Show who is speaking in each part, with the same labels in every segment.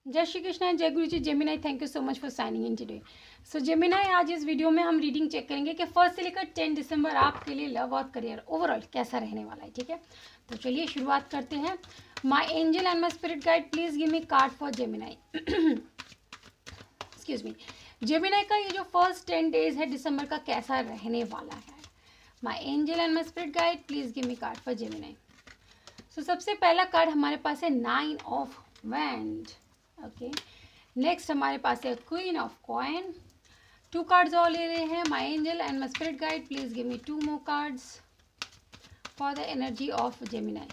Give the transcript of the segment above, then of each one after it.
Speaker 1: जय Shri Krishna and Jai Guru ji. Gemini, thank you so much for signing in today. So Gemini, आज इस video में हम रीडिंग चेक करेंगे कि 1 से लेकर 10 दिसंबर आपके लिए लव और करियर ओवरऑल कैसा रहने वाला है। ठीक है, तो चलिए शुरुआत करते हैं। My angel and my spirit guide, please give me card for Gemini. Excuse me. Gemini का ये जो फर्स्ट 10 डेज है दिसंबर का कैसा रहने वाला है। My angel and my spirit guide, please give me card for Gemini. So सबसे पहला कार्ड हमारे पास है 9 ऑफ वैंड। ओके, नेक्स्ट हमारे पास है क्वीन ऑफ कॉइन। 2 कार्ड्स और ले रहे हैं। My angel and my spirit guide, please give me 2 more cards for the energy of Gemini.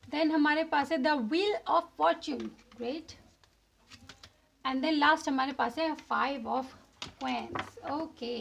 Speaker 1: Then हमारे पास है the wheel of fortune, great. And then last हमारे पास है 5 ऑफ क्वींस। ओके,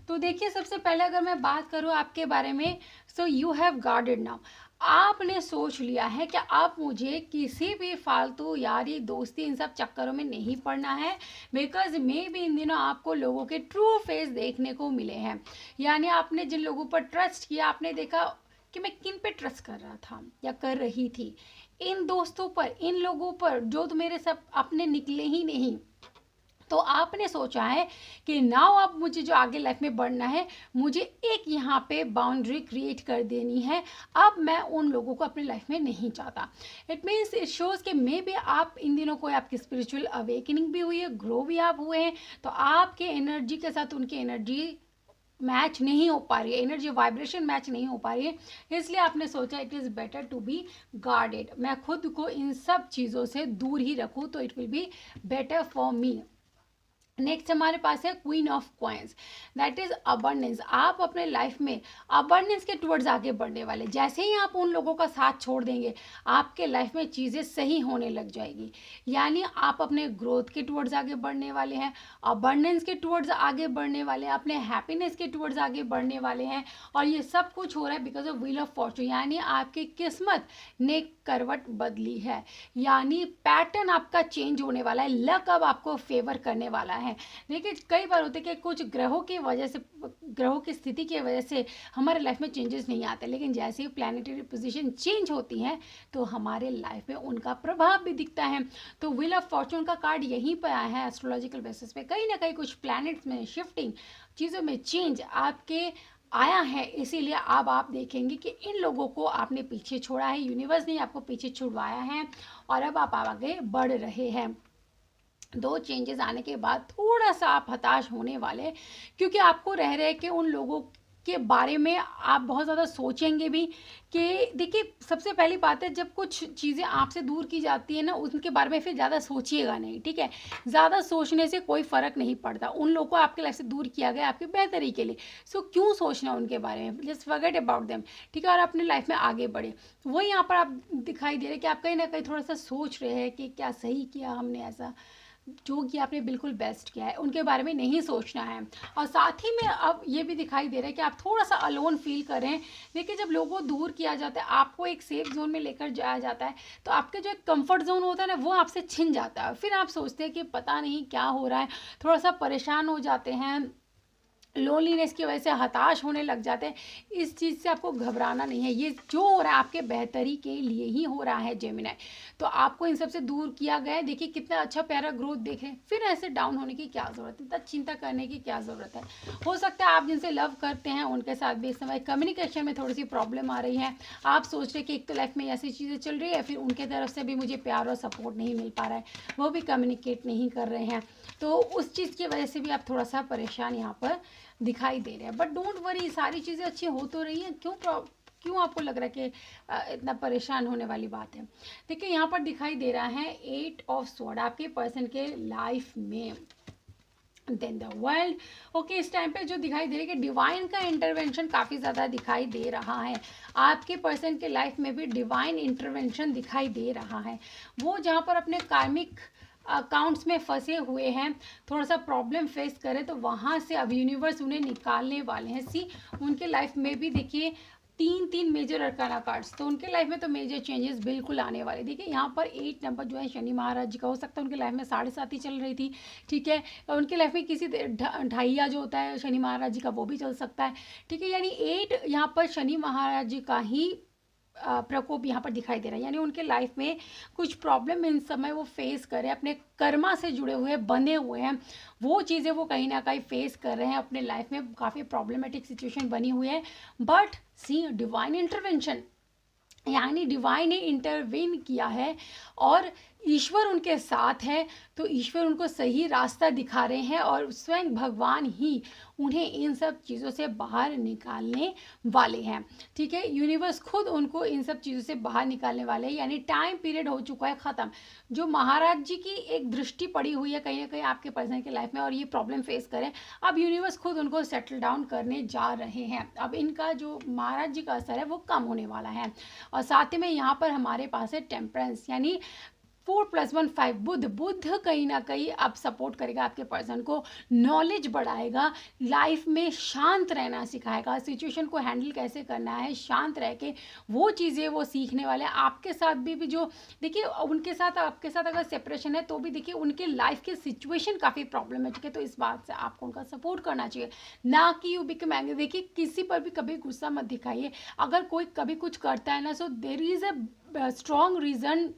Speaker 1: तो देखिए सबसे पहले अगर मैं बात करूँ आपके बारे में, so you have guarded now. आपने सोच लिया है कि आप मुझे किसी भी फालतू यारी दोस्ती इन सब चक्करों में नहीं पड़ना है, बिकॉज मे भी इन दिनों आपको लोगों के ट्रू फेस देखने को मिले हैं। यानी आपने जिन लोगों पर ट्रस्ट किया, आपने देखा कि मैं किन पे ट्रस्ट कर रहा था या कर रही थी, इन दोस्तों पर, इन लोगों पर जो तो मेरे सब अपने निकले ही नहीं। तो आपने सोचा है कि नाउ अब मुझे जो आगे लाइफ में बढ़ना है, मुझे एक यहाँ पे बाउंड्री क्रिएट कर देनी है। अब मैं उन लोगों को अपनी लाइफ में नहीं चाहता। इट मीन्स इट शोज़ कि मे बी आप इन दिनों कोई आपकी स्पिरिचुअल अवेकनिंग भी हुई है, ग्रो भी आप हुए हैं, तो आपके एनर्जी के साथ उनकी एनर्जी मैच नहीं हो पा रही है, एनर्जी वाइब्रेशन मैच नहीं हो पा रही है। इसलिए आपने सोचा it is better to be guarded, मैं खुद को इन सब चीज़ों से दूर ही रखूँ तो it will be better for me. Next हमारे पास है queen of coins, that is abundance. आप अपने लाइफ में अबंडेंस के टुवर्ड्स आगे बढ़ने वाले। जैसे ही आप उन लोगों का साथ छोड़ देंगे, आपके लाइफ में चीज़ें सही होने लग जाएगी। यानी आप अपने ग्रोथ के टुवर्ड्स आगे बढ़ने वाले हैं, अबंडेंस के टुवर्ड्स आगे बढ़ने वाले हैं, अपने हैप्पीनेस के टुवर्ड्स आगे बढ़ने वाले हैं। और ये सब कुछ हो रहा है because of wheel of Fortune, यानी आपकी किस्मत ने करवट बदली है। यानी पैटर्न आपका चेंज होने वाला है, लक अब आपको फेवर करने वाला है। देखिए कई बार होते कि कुछ ग्रहों की वजह से, ग्रहों की स्थिति की वजह से हमारे लाइफ में चेंजेस नहीं आते, लेकिन जैसे ही प्लैनेटरी पोजीशन चेंज होती हैं तो हमारे लाइफ में उनका प्रभाव भी दिखता है। तो व्हील ऑफ फॉर्चून का कार्ड यहीं पर आया है एस्ट्रोलॉजिकल बेसिस पे। कहीं ना कहीं कुछ प्लैनेट्स में शिफ्टिंग, चीज़ों में चेंज आपके आया है, इसीलिए अब आप देखेंगे कि इन लोगों को आपने पीछे छोड़ा है, यूनिवर्स ने आपको पीछे छुड़वाया है और अब आप आगे बढ़ रहे हैं। 2 चेंजेस आने के बाद थोड़ा सा आप हताश होने वाले, क्योंकि आपको रह रहे कि उन लोगों के बारे में आप बहुत ज़्यादा सोचेंगे भी। कि देखिए सबसे पहली बात है, जब कुछ चीज़ें आपसे दूर की जाती है ना, उनके बारे में फिर ज़्यादा सोचिएगा नहीं। ठीक है, ज़्यादा सोचने से कोई फ़र्क नहीं पड़ता। उन लोगों को आपके लाइफ से दूर किया गया आपके बेहतरी के लिए, सो क्यों सोचना उनके बारे में, जस्ट फॉरगेट अबाउट देम। ठीक है, और अपने लाइफ में आगे बढ़े। वही यहाँ पर आप दिखाई दे रहे कि आप कहीं ना कहीं थोड़ा सा सोच रहे हैं कि क्या सही किया हमने, ऐसा जो कि आपने बिल्कुल बेस्ट किया है, उनके बारे में नहीं सोचना है। और साथ ही में अब ये भी दिखाई दे रहा है कि आप थोड़ा सा अलोन फील कर रहे हैं। देखिए जब लोगों को दूर किया जाता है, आपको एक सेफ जोन में लेकर जाया जाता है, तो आपके जो एक कंफर्ट जोन होता है ना, वो आपसे छिन जाता है। फिर आप सोचते हैं कि पता नहीं क्या हो रहा है, थोड़ा सा परेशान हो जाते हैं, लोनलीनेस की वजह से हताश होने लग जाते हैं। इस चीज़ से आपको घबराना नहीं है, ये जो हो रहा है आपके बेहतरी के लिए ही हो रहा है जेमिनाई। तो आपको इन सब से दूर किया गया है। देखिए कितना अच्छा प्यारा ग्रोथ देखें, फिर ऐसे डाउन होने की क्या ज़रूरत है, इतना चिंता करने की क्या ज़रूरत है। हो सकता है आप जिनसे लव करते हैं उनके साथ भी इस समय कम्युनिकेशन में थोड़ी सी प्रॉब्लम आ रही है। आप सोच रहे कि एक तो लाइफ में ऐसी चीज़ें चल रही है, फिर उनके तरफ से भी मुझे प्यार और सपोर्ट नहीं मिल पा रहा है, वो भी कम्युनिकेट नहीं कर रहे हैं। तो उस चीज़ की वजह से भी आप थोड़ा सा परेशान यहाँ पर दिखाई दे रहे हैं। बट डोंट वरी, सारी चीज़ें अच्छी हो तो रही हैं। क्यों आपको लग रहा है कि इतना परेशान होने वाली बात है। देखिए यहाँ पर दिखाई दे रहा है 8 ऑफ स्वॉर्ड आपके पर्सन के लाइफ में। Then the world. ओके, इस टाइम पे जो दिखाई दे रहा है कि डिवाइन का इंटरवेंशन काफ़ी ज़्यादा दिखाई दे रहा है। आपके पर्सन के लाइफ में भी डिवाइन इंटरवेंशन दिखाई दे रहा है। वो जहाँ पर अपने कार्मिक अकाउंट्स में फंसे हुए हैं, थोड़ा सा प्रॉब्लम फेस करें, तो वहाँ से अब यूनिवर्स उन्हें निकालने वाले हैं। सी उनके लाइफ में भी देखिए 3 मेजर अरकाना कार्ड्स, तो उनके लाइफ में तो मेजर चेंजेस बिल्कुल आने वाले। देखिए यहाँ पर 8 नंबर जो है शनि महाराज जी का, हो सकता है उनके लाइफ में 7.5 ही चल रही थी। ठीक है, उनके लाइफ में किसी ढाइया जो होता है शनि महाराज जी का, वो भी चल सकता है। ठीक है, यानी 8 यहाँ पर शनि महाराज जी का ही प्रकोप यहाँ पर दिखाई दे रहा है, यानी उनके लाइफ में कुछ प्रॉब्लम इन समय वो फेस कर रहे हैं, अपने कर्मा से जुड़े हुए बंधे हुए हैं, वो चीज़ें वो कहीं ना कहीं फेस कर रहे हैं अपने लाइफ में, काफ़ी प्रॉब्लमेटिक सिचुएशन बनी हुई है। बट सी डिवाइन इंटरवेंशन, यानी डिवाइन ने इंटरवेन किया है और ईश्वर उनके साथ है, तो ईश्वर उनको सही रास्ता दिखा रहे हैं और स्वयं भगवान ही उन्हें इन सब चीज़ों से बाहर निकालने वाले हैं। ठीक है, यूनिवर्स खुद उनको इन सब चीज़ों से बाहर निकालने वाले हैं, यानी टाइम पीरियड हो चुका है ख़त्म। जो महाराज जी की एक दृष्टि पड़ी हुई है कहीं ना कहीं आपके पर्सन की लाइफ में और ये प्रॉब्लम फेस करें, अब यूनिवर्स खुद उनको सेटल डाउन करने जा रहे हैं। अब इनका जो महाराज जी का असर है वो कम होने वाला है। और साथ ही में यहाँ पर हमारे पास है टेम्परेंस, यानी 4+1 5 बुध। बुध कहीं ना कहीं अब सपोर्ट करेगा आपके पर्सन को, नॉलेज बढ़ाएगा, लाइफ में शांत रहना सिखाएगा, सिचुएशन को हैंडल कैसे करना है शांत रह के, वो चीज़ें वो सीखने वाले हैं। आपके साथ भी जो देखिए, उनके साथ आपके साथ अगर सेपरेशन है तो भी देखिए उनके लाइफ की सिचुएशन काफ़ी प्रॉब्लमेटिक है, तो इस बात से आपको उनका सपोर्ट करना चाहिए, ना कि यू बिकम एंग्री। देखिए किसी पर भी कभी गुस्सा मत दिखाइए, अगर कोई कभी कुछ करता है ना, so there is a strong reason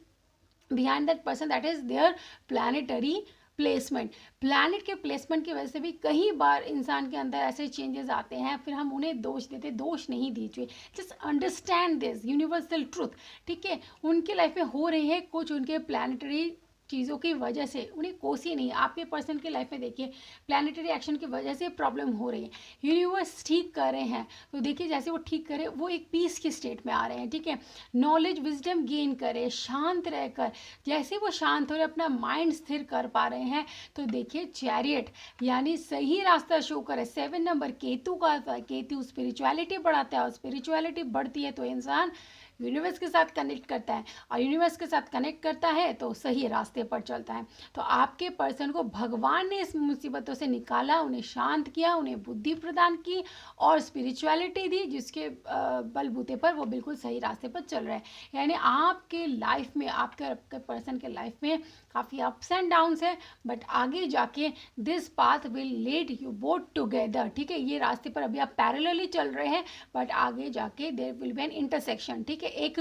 Speaker 1: behind that person, that is their planetary placement. Planet के प्लेसमेंट की वजह से भी कई बार इंसान के अंदर ऐसे चेंजेस आते हैं, फिर हम उन्हें दोष देते, दोष नहीं दीजिए, just understand this universal truth. ठीक है, उनके लाइफ में हो रही है कुछ उनके प्लानिटरी चीज़ों की वजह से, उन्हें कोसी नहीं, आपके पर्सन की लाइफ में देखिए प्लानिटरी एक्शन की वजह से प्रॉब्लम हो रही है, यूनिवर्स ठीक कर रहे हैं, तो देखिए जैसे वो ठीक करे वो एक पीस की स्टेट में आ रहे हैं। ठीक है, नॉलेज विजडम गेन करे, शांत रहकर, जैसे वो शांत हो रहे अपना माइंड स्थिर कर पा रहे हैं, तो देखिए चैरियट यानी सही रास्ता शो करे। 7 नंबर केतु का आता है, केतु स्पिरिचुअलिटी बढ़ाता है और स्पिरिचुअलिटी बढ़ती है तो इंसान यूनिवर्स के साथ कनेक्ट करता है और यूनिवर्स के साथ कनेक्ट करता है तो सही रास्ते पर चलता है। तो आपके पर्सन को भगवान ने इस मुसीबतों से निकाला, उन्हें शांत किया, उन्हें बुद्धि प्रदान की और स्पिरिचुअलिटी दी, जिसके बलबूते पर वो बिल्कुल सही रास्ते पर चल रहे हैं। यानी आपके लाइफ में, आपके पर्सन के लाइफ में काफ़ी अप्स एंड डाउन्स है, बट आगे जाके this path will lead you both together. ठीक है, ये रास्ते पर अभी आप पैरेलली चल रहे हैं, बट आगे जाके there will be an intersection. ठीक है, एक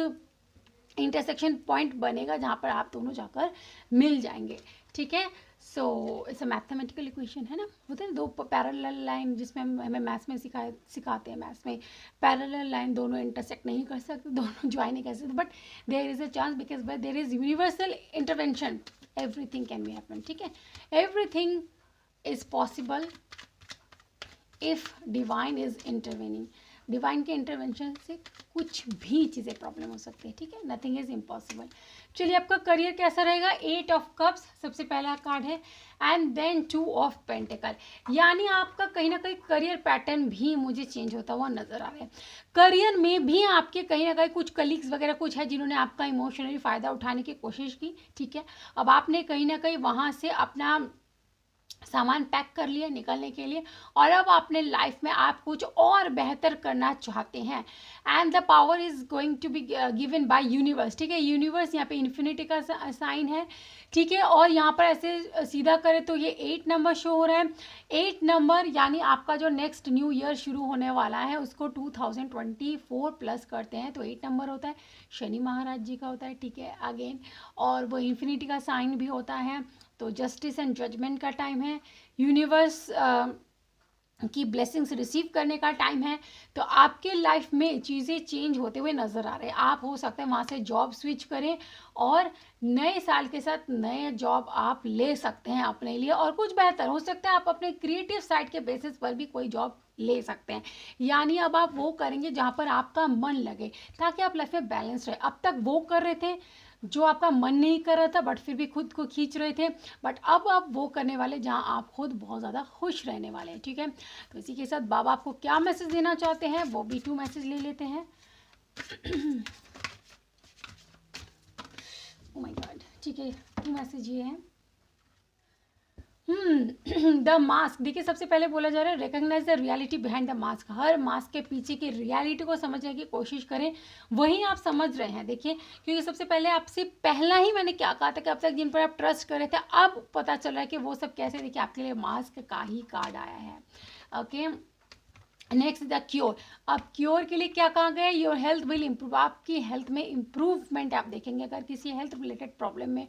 Speaker 1: इंटरसेक्शन पॉइंट बनेगा जहाँ पर आप दोनों जाकर मिल जाएंगे। ठीक है, so it's a mathematical equation है ना, होते हैं दो पैरेलल लाइन, जिसमें हमें मैथ्स में सिखाते हैं, मैथ्स में पैरेलल लाइन दोनों इंटरसेक्ट नहीं कर सकते, दोनों ज्वाइन नहीं कर सकते, but there is a chance because there is universal intervention, everything can be happen. ठीक है, everything is possible if divine is intervening. Divine के इंटरवेंशन से कुछ भी चीज़ें प्रॉब्लम हो सकती है। ठीक है, नथिंग इज इम्पॉसिबल। चलिए, आपका करियर कैसा रहेगा? 8 ऑफ कप्स सबसे पहला कार्ड है एंड देन 2 ऑफ पेंटिकल, यानी आपका कहीं ना कहीं करियर पैटर्न भी मुझे चेंज होता हुआ नजर आ रहा है। करियर में भी आपके कहीं ना कहीं कुछ कलीग्स वगैरह कुछ है जिन्होंने आपका इमोशनली फ़ायदा उठाने की कोशिश की। ठीक है, अब आपने कहीं ना कहीं वहाँ से अपना सामान पैक कर लिया निकलने के लिए, और अब अपने लाइफ में आप कुछ और बेहतर करना चाहते हैं and the power is going to be given by universe. ठीक है, यूनिवर्स यहाँ पे इन्फिनिटी का साइन है। ठीक है, और यहाँ पर ऐसे सीधा करें तो ये 8 नंबर शो हो रहा है। 8 नंबर यानी आपका जो नेक्स्ट न्यू ईयर शुरू होने वाला है उसको 2024 प्लस करते हैं तो 8 नंबर होता है, शनि महाराज जी का होता है। ठीक है, अगेन, और वो इन्फिनिटी का साइन भी होता है, तो जस्टिस एंड जजमेंट का टाइम है, यूनिवर्स की ब्लेसिंग्स रिसीव करने का टाइम है। तो आपके लाइफ में चीज़ें चेंज होते हुए नज़र आ रहे हैं। आप हो सकता है वहाँ से जॉब स्विच करें और नए साल के साथ नए जॉब आप ले सकते हैं अपने लिए, और कुछ बेहतर हो सकता है आप अपने क्रिएटिव साइड के बेसिस पर भी कोई जॉब ले सकते हैं। यानी अब आप वो करेंगे जहाँ पर आपका मन लगे, ताकि आप लाइफ में बैलेंस रहे। अब तक वो कर रहे थे जो आपका मन नहीं कर रहा था बट फिर भी खुद को खींच रहे थे, बट अब आप वो करने वाले जहाँ आप खुद बहुत ज़्यादा खुश रहने वाले हैं। ठीक है, तो इसी के साथ बाबा आपको क्या मैसेज देना चाहते हैं वो भी 2 मैसेज ले लेते हैं। ओह माय गॉड, ठीक है, 2 मैसेज ये हैं। द मास्क, देखिए सबसे पहले बोला जा रहा है recognise the reality behind the mask. हर मास्क के पीछे की रियलिटी को समझने की कोशिश करें, वही आप समझ रहे हैं। देखिए, क्योंकि सबसे पहले आपसे पहला ही मैंने क्या कहा था कि अब तक जिन पर आप ट्रस्ट कर रहे थे अब पता चल रहा है कि वो सब कैसे। देखिए, आपके लिए मास्क का ही कार्ड आया है। Okay, next the cure. अब क्योर के लिए क्या कहा गया है, योर हेल्थ विल इम्प्रूव, आपकी हेल्थ में इम्प्रूवमेंट आप देखेंगे। अगर किसी हेल्थ रिलेटेड प्रॉब्लम में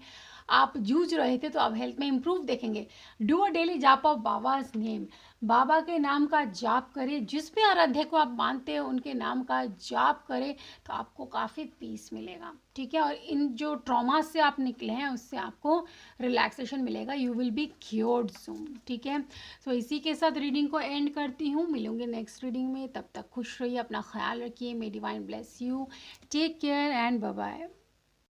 Speaker 1: आप जूझ रहे थे तो आप हेल्थ में इम्प्रूव देखेंगे। डू अ डेली जाप ऑफ बाबाज नेम, बाबा के नाम का जाप करें, जिस भी आराध्य को आप मानते हैं उनके नाम का जाप करें तो आपको काफ़ी पीस मिलेगा, ठीक है। और इन जो ट्रॉमा से आप निकले हैं उससे आपको रिलैक्सेशन मिलेगा, यू विल बी क्योर्ड सून, ठीक है। तो इसी के साथ रीडिंग को एंड करती हूँ, मिलूंगी नेक्स्ट रीडिंग में, तब तक खुश रहिए, अपना ख्याल रखिए, may divine bless you, take care and bye bye.